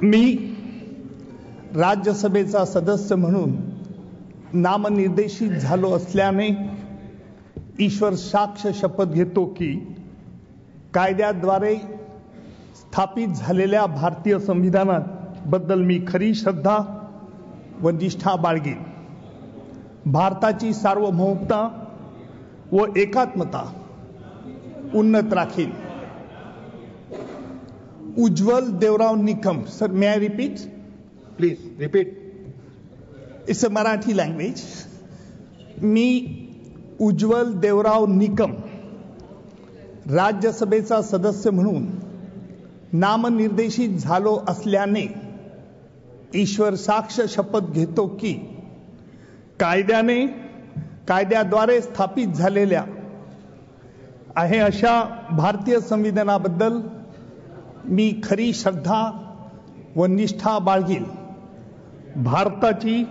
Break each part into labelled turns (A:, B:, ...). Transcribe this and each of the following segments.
A: मी राज्यसभेचा सदस्य म्हणून नामनिर्देशित झालो असल्याने ईश्वर साक्ष शपथ घेतो की कायद्याद्वारे स्थापित झालेल्या भारतीय संविधानाबद्दल मी खरी श्रद्धा व निष्ठा बाळगेन. भारताची सार्वभौमता व एकात्मता उन्नत राखीन. Ujjwal Deorao Nikam. Sir, may I repeat?
B: Please repeat.
A: It's a Marathi language. मी उज्ज्वल देवराव निकम राज्यसभेचा सदस्य म्हणून नामनिर्देशित झालो असल्याने ईश्वर साक्ष शपथ घेतो की कायद्याद्वारे स्थापित झालेल्या आहे अशा भारतीय संविधानाबद्दल मी खरी श्रद्धा व निष्ठा बाळगीन. भारताची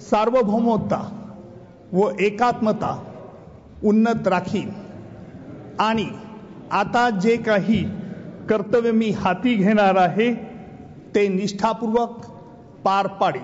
A: सार्वभौमता व एकात्मता उन्नत राखीन आणि आता जे काही कर्तव्य मी हाती घेणार आहे ते निष्ठापूर्वक पार पाडेन.